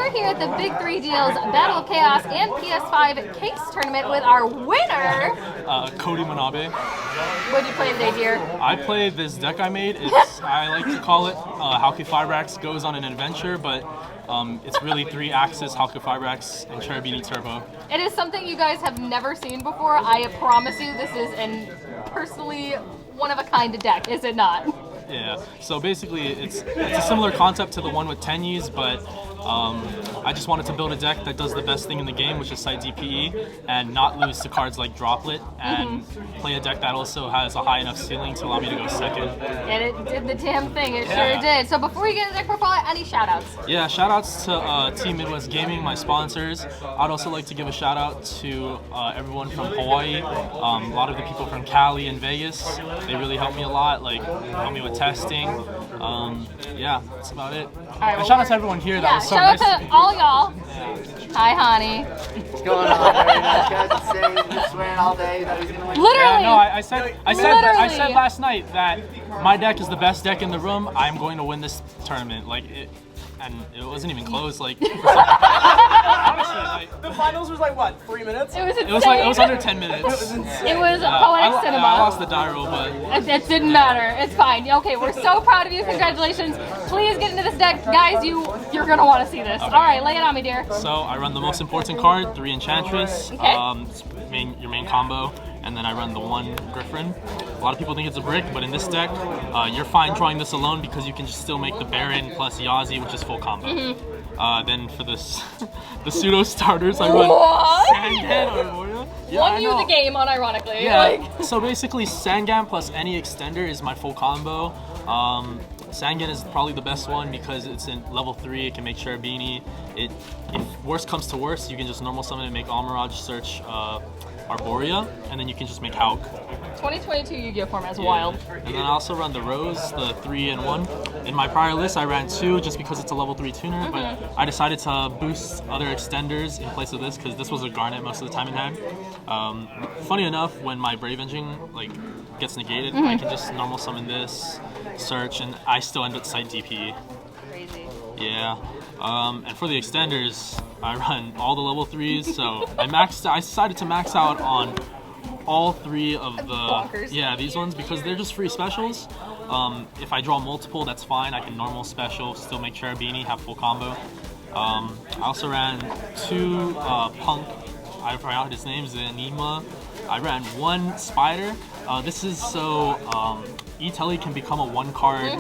we're here at the Big Three Deals Battle of Chaos and PS5 Case Tournament with our winner, Kody Manabe. What did you play today, dear? I played this deck I made. It's I like to call it Halki Fibrax goes on an adventure, but it's really 3-axis Halki Fibrax and Cherubini Turbo. It is something you guys have never seen before. I promise you, this is personally one of a kind deck, is it not? Yeah, so basically it's a similar concept to the one with Tenyis, but I just wanted to build a deck that does the best thing in the game, which is side DPE, and not lose to cards like Droplet, and play a deck that also has a high enough ceiling to allow me to go second. And it did the damn thing, it sure did. So before we get into deck profile, any shoutouts? Yeah, shoutouts to Team Midwest Gaming, my sponsors. I'd also like to give a shout out to everyone from Hawaii, a lot of the people from Cali and Vegas. They really helped me a lot, like helped me with testing. Yeah, that's about it. Right, shout out to everyone here. That was so shout nice out to all y'all. Hi, honey. What's going on? Very nice guys. It's saying you're swearing all day that he's gonna win. Literally. Yeah, no, I said last night that my deck is the best deck in the room. I'm going to win this tournament. And it wasn't even close. Honestly, the finals was like what, 3 minutes? It was insane. It was under 10 minutes. It was poetic cinema. I lost the die roll, but it didn't matter. It's fine. Okay, we're so proud of you. Congratulations. Please get into this deck, guys. You're gonna want to see this. Okay. All right, lay it on me, dear. So I run the most important card, 3 Enchantress. Okay. Your main combo. And then I run the 1 Griffin. A lot of people think it's a brick, but in this deck, you're fine drawing this alone because you can just still make the Baron plus Yazi, which is full combo. Then for this, the pseudo starters, I run Sangan or Moria. Yeah, Won you the game, unironically. Yeah. So basically, Sangan plus any extender is my full combo. Sangan is probably the best one because it's in level 3. It can make Cherubini. If worst comes to worst, you can just normal summon and make Almirage search Arborea, and then you can just make Hauk. 2022 Yu-Gi-Oh format is wild. And then I also run the Rose, the 3 and 1. In my prior list, I ran 2 just because it's a level 3 tuner, but I decided to boost other extenders in place of this because this was a Garnet most of the time in hand. Funny enough, when my Brave Engine gets negated, I can just normal summon this, search, and I still end up site DP. Crazy. Yeah. And for the extenders, I run all the level 3s, so I decided to max out on all 3 of the these ones because they're just free specials. If I draw multiple, that's fine. I can normal special, still make Cherubini, have full combo. I also ran 2 Punk. I forgot his name, is Enigma. I ran 1 Spider. This is so E-Telly can become a 1-card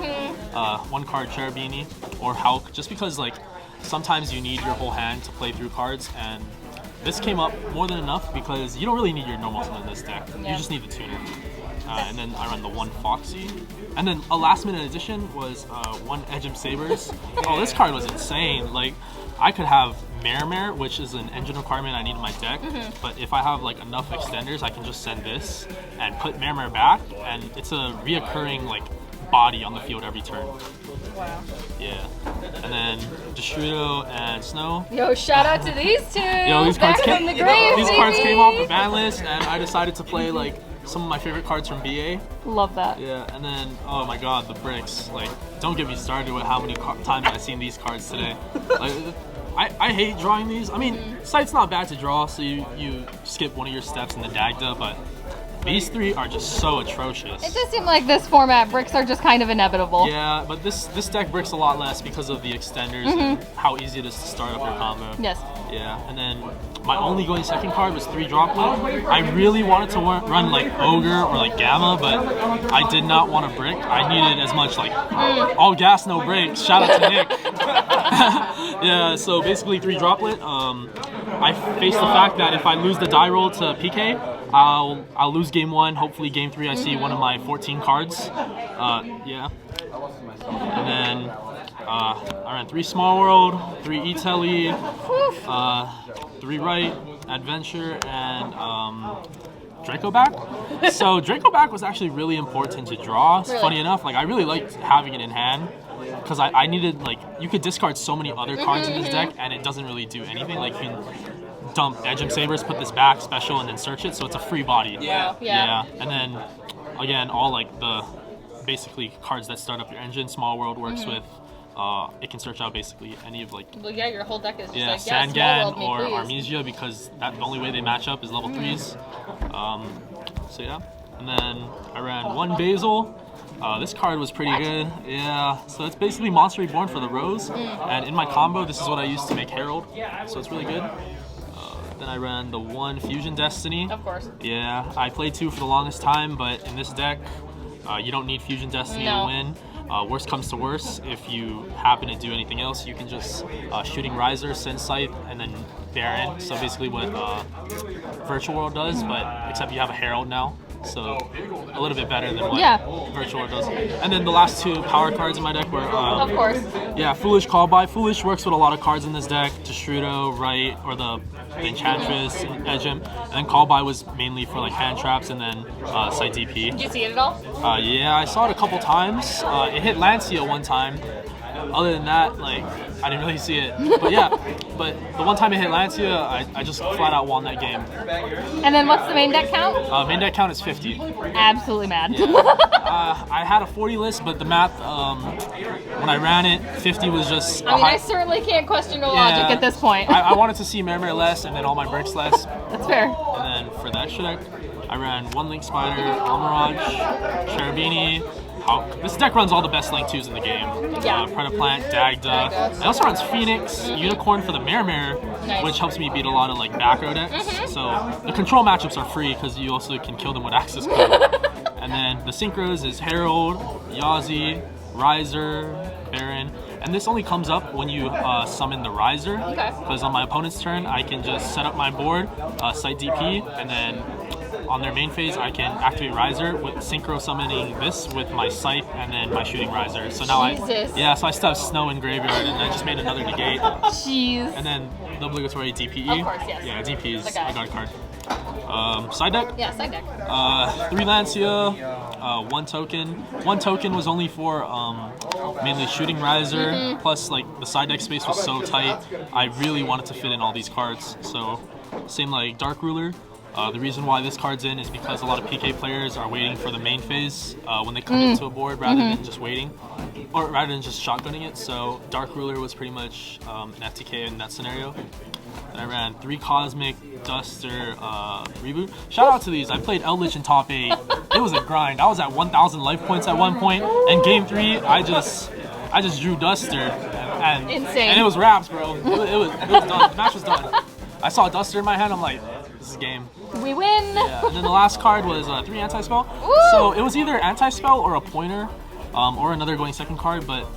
Cherubini or Hauk, just because sometimes you need your whole hand to play through cards, and this came up more than enough because you don't really need your normal summon in this deck. You just need the tuner. And then I run the 1 Foxy. And then a last minute addition was 1 Edgem Sabers. Oh, this card was insane. I could have Mare, which is an engine requirement I need in my deck, but if I have enough extenders, I can just send this and put Mare back, and it's a reoccurring body on the field every turn. Wow. Yeah. And then Destrudo and Snow. Yo, shout out to these two. Yo, these cards came off the ban list, and I decided to play some of my favorite cards from BA. Love that. Yeah, and then oh my god, the bricks. Don't get me started with how many times I've seen these cards today. I hate drawing these. I mean, Sight's not bad to draw, so you skip one of your steps in the Dagda, but these 3 are just so atrocious. It just seemed like this format, bricks are just kind of inevitable. Yeah, but this deck bricks a lot less because of the extenders and how easy it is to start up your combo. Yes. Yeah, and then my only going second card was 3 Droplet. I really wanted to run Ogre or Gamma, but I did not want a brick. I needed as much all gas, no brakes. Shout out to Nick. Yeah, so basically 3 Droplet. I face the fact that if I lose the die roll to PK, I'll lose game 1. Hopefully game 3 I see one of my 14 cards. Yeah. And then I ran 3 Small World, 3 E-Telly, 3 Right, Adventure, and Draco back. So Draco back was actually really important to draw. Funny enough, I really liked having it in hand because I needed you could discard so many other cards in this deck and it doesn't really do anything. You can dump Edgem Sabers, put this back special, and then search it, so it's a free body. Yeah. And then again, all the basically cards that start up your engine. Small World works with it can search out basically any of like Well, yeah, your whole deck is just yeah, like, yeah, small Sangan world me, or please. Armisia because the only way they match up is level 3s. So yeah, and then I ran 1 Basil. This card was pretty good. Yeah, so it's basically Monster Reborn for the Rose. And in my combo, this is what I used to make Herald. So it's really good. Then I ran the 1 Fusion Destiny. Of course. Yeah, I played 2 for the longest time, but in this deck, you don't need Fusion Destiny to win. Worst comes to worst, if you happen to do anything else, you can just Shooting Riser, Sin Scythe, and then Baron. So basically what Virtual World does, but except you have a Herald now. So a little bit better than what Virtual World does. And then the last 2 power cards in my deck were Of course. yeah, Foolish Call By. Foolish works with a lot of cards in this deck. Destrudo, right, or the Enchantress, and Edgem. And then Call By was mainly for like hand traps and then side DP. Did you see it at all? Yeah, I saw it a couple times. It hit Lancia one time. Other than that, like, I didn't really see it. But yeah, but the one time it hit Lancia, I just flat out won that game. And then what's the main deck count? Main deck count is 50. Absolutely mad. I had a 40 list, but the math, when I ran it, 50 was just I mean, I certainly can't question your logic at this point. I wanted to see Mermere less and then all my bricks less. That's fair. And then for the extra deck, I ran 1 Link Spider, Almirage, Cherubini. This deck runs all the best Link 2s in the game. Yeah. Predaplant, Dagda. It also runs Phoenix, Unicorn for the Mermere, which helps me beat a lot of like back row decks. So the control matchups are free because you also can kill them with access code. And then the synchros is Herald, Yazi, Riser, Baron. And this only comes up when you summon the Riser. Because on my opponent's turn, I can just set up my board, site DP, and then on their main phase, I can activate Riser with synchro summoning this with my Scythe and then my Shooting Riser. So now so I still have Snow in Graveyard and I just made another negate. Jeez. And then the obligatory DPE. Of course, yes. Yeah, DP is a guard card. Side deck? Yeah, side deck. 3 Lancia, 1 token. 1 token was only for mainly Shooting Riser, plus like the side deck space was so tight, I really wanted to fit in all these cards. So same like Dark Ruler. The reason why this card's in is because a lot of PK players are waiting for the main phase when they come into a board rather than just waiting, or rather than just shotgunning it. So Dark Ruler was pretty much an FTK in that scenario. And I ran 3 Cosmic, Duster, Reboot. Shout out to these. I played Eldritch in top 8. It was a grind. I was at 1,000 life points at one point, and game 3 I just drew Duster, and Insane. And it was wraps, bro. It was done. The match was done. I saw Duster in my hand. I'm like, this is game. We win. Yeah. And then the last card was 3 Anti-Spell. So it was either Anti-Spell or a Pointer, or another going second card, but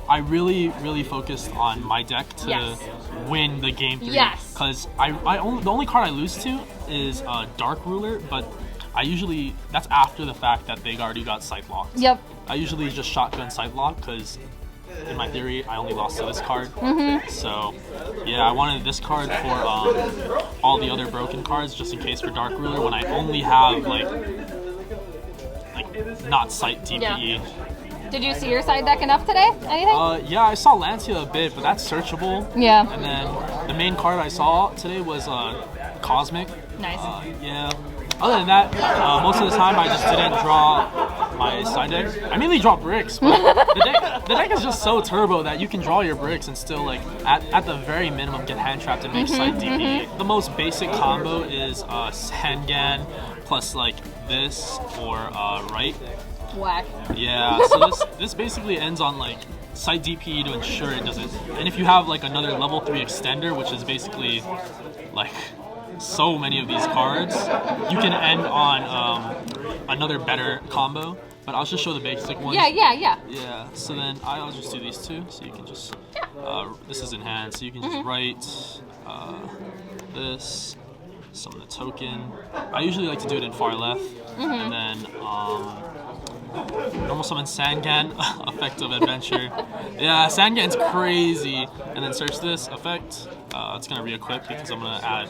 I really focused on my deck to win the game 3. Yes. Because the only card I lose to is Dark Ruler, but that's after the fact that they already got Scythe locked. Yep. I usually just shotgun Scythe lock because in my theory I only lost to this card. So yeah, I wanted this card for all the other broken cards just in case for Dark Ruler when I only have like not Scythe DPE. Yeah. Did you see your side deck enough today? Anything? Yeah, I saw Lancia a bit, but that's searchable. Yeah. And then the main card I saw today was Cosmic. Nice. Yeah. Other than that, most of the time I just didn't draw my side deck. I mainly draw bricks, but the deck is just so turbo that you can draw your bricks and still, like, at the very minimum, get hand trapped and make side DP. The most basic combo is Sangan plus, like, this or right. Whack. Yeah, so this basically ends on, like, side DP to ensure it doesn't. And if you have, like, another level 3 extender, which is basically, like, so many of these cards, you can end on another better combo. But I'll just show the basic ones. Yeah, so then I'll just do these two, so you can just, this is in hand, so you can just write this, summon the token. I usually like to do it in far left, and then normal summon Sangan, effect of adventure. Yeah, Sangan's crazy. And then search this, effect. It's gonna re-equip because I'm gonna add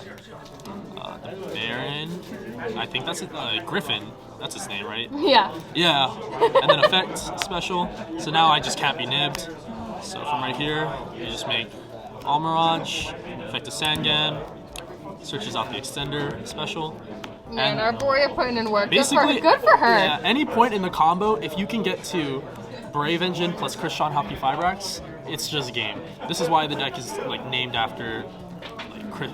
the Baron. I think that's Griffin. That's his name, right? Yeah. Yeah. And then effect, special. So now I just can't be nibbed. So from right here, you just make Almirage, effect of Sangan, searches out the extender, special. Man, Arborea putting in work. Basically, good for her. Yeah, any point in the combo, if you can get to Brave Engine plus Krishan Happy Fibrax, it's just a game. This is why the deck is like named after like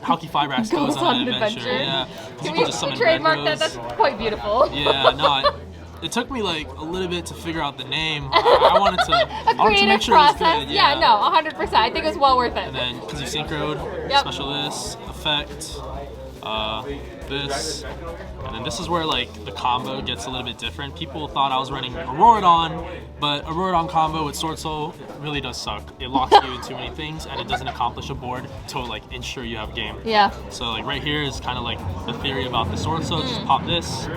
how Kody Manabe goes on an adventure. Yeah, Can we trademark that? That's quite beautiful. Yeah, no. It took me like a little bit to figure out the name. I wanted to make sure process. it was good. Yeah, no, 100%. I think it was well worth it. And then because you synchroed, special this, effect, this, and then this is where like the combo gets a little bit different. People thought I was running Auroradon, but Auroradon combo with Sword Soul really does suck. It locks you in too many things, and it doesn't accomplish a board to like ensure you have a game. Yeah. So like right here is kind of like the theory about the Sword Soul. Just pop this,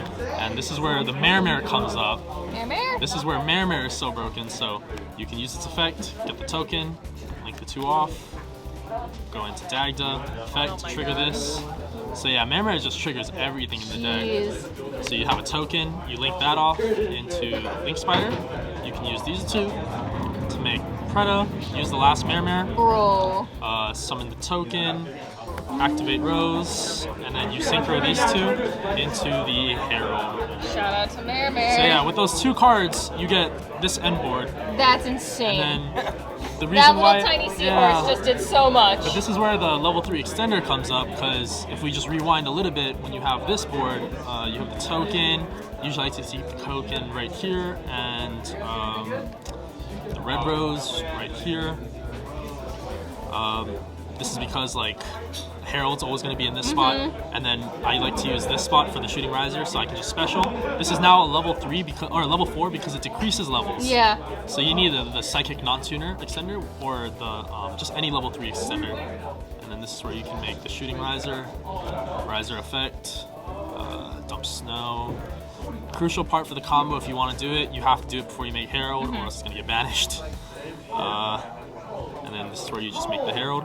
and this is where the Mare comes up. Mare? This is where Mare is so broken. So you can use its effect, get the token, link the two off, go into Dagda, effect, trigger this. So yeah, Mare just triggers everything in the deck. So you have a token, you link that off into Link Spider. You can use these two to make Preda, use the last Mare, Bro. summon the token, activate Rose, and then you synchro these two into the Herald. Shout out to Mare. So yeah, with those two cards, you get this end board. That's insane. And then the that reason little why, tiny seahorse just did so much. But this is where the level 3 extender comes up, because if we just rewind a little bit, when you have this board, you have the token. Usually I like to see the token right here, and the red rose right here. This is because like Herald's always going to be in this spot, and then I like to use this spot for the Shooting Riser, so I can just special. This is now a level 3 or a level 4 because it decreases levels. Yeah. So you need the Psychic Non-Tuner extender or the just any level 3 extender, and then this is where you can make the Shooting Riser effect, dump snow. Crucial part for the combo, if you want to do it, you have to do it before you make Herald, or else it's going to get banished. And then this is where you just make the Herald,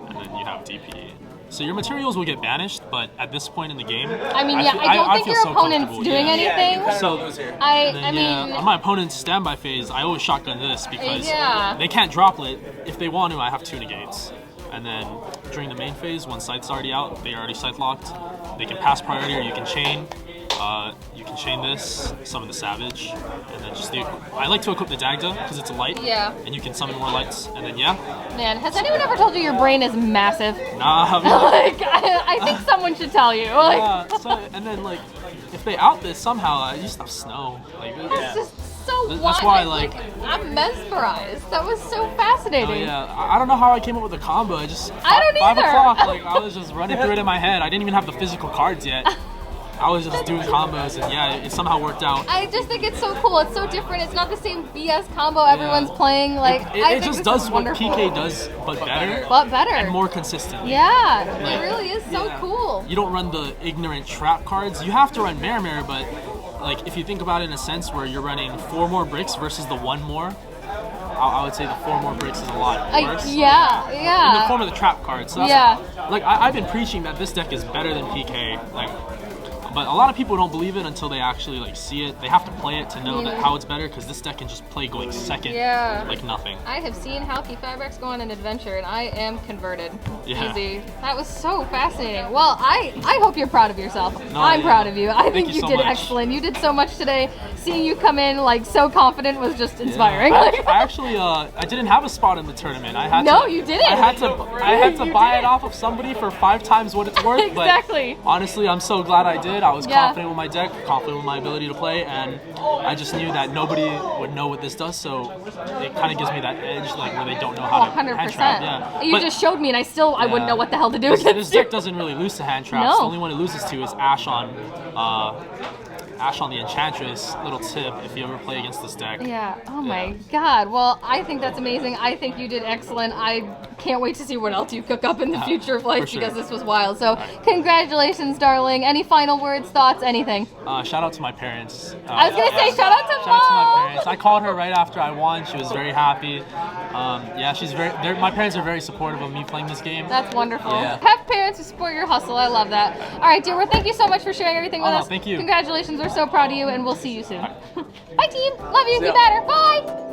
and then you have DP. So your materials will get banished, but at this point in the game, I mean, yeah, I don't think your opponent's doing anything. So, I mean, on my opponent's standby phase, I always shotgun this because Yeah. they can't droplet. If they want to, I have 2 negates. And then during the main phase, when Scythe's already out, they already Scythe locked. They can pass priority, or you can chain. You can chain this, summon the Savage, and then just I like to equip the Dagda because it's a light. Yeah. And you can summon more lights, and then yeah. Man, has anyone ever told you your brain is massive? Nah. Like, I think someone should tell you. Like, Yeah. So, and then like, if they out this somehow, you just have snow. Like, it's just so wild. That's why, like, I'm mesmerized. That was so fascinating. Oh yeah, I don't know how I came up with the combo. I just I don't 5 either. o'clock, like I was just running through it in my head. I didn't even have the physical cards yet. I was just doing combos, and yeah, it somehow worked out. I just think it's so cool. It's so different. It's not the same BS combo everyone's playing. Like, it just does what PK does, but better. But better. And more consistently. Yeah, it really is so cool. You don't run the ignorant trap cards. You have to run Mare, but like if you think about it in a sense where you're running 4 more bricks versus the 1 more, I would say the 4 more bricks is a lot worse. Yeah. In the form of the trap cards. So like I've been preaching that this deck is better than PK. But a lot of people don't believe it until they actually like see it. They have to play it to know that how it's better, because this deck can just play going second like nothing. I have seen how Kody Manabe go on an adventure, and I am converted. Yeah. Easy. That was so fascinating. Well, I hope you're proud of yourself. No, I'm proud of you. I think you so did much. excellent. You did so much today. Seeing you come in like so confident was just inspiring. I actually I didn't have a spot in the tournament. I had you didn't. I had to buy it off of somebody for 5 times what it's worth. Exactly. But honestly, I'm so glad I did. I was confident with my deck, confident with my ability to play, and I just knew that nobody would know what this does, so it kind of gives me that edge, like where they don't know how to hand trap. Yeah. You just showed me, and I wouldn't know what the hell to do against this deck doesn't really lose to hand traps. No. The only one it loses to is Ash on the Enchantress. Little tip if you ever play against this deck. Yeah. Oh my God. Well, I think that's amazing. I think you did excellent. I can't wait to see what else you cook up in the future of life, because this was wild. So congratulations, darling. Any final words, thoughts, anything? Shout out to my parents. I was gonna say shout out to Mom. Shout out to my parents. I called her right after I won. She was very happy. Yeah, my parents are very supportive of me playing this game. That's wonderful. Yeah. Have parents who support your hustle. I love that. All right, dear. Well, thank you so much for sharing everything with us. Thank you. Congratulations. We're so proud of you, and we'll see you soon. Bye, team. Love you. Be better. Bye.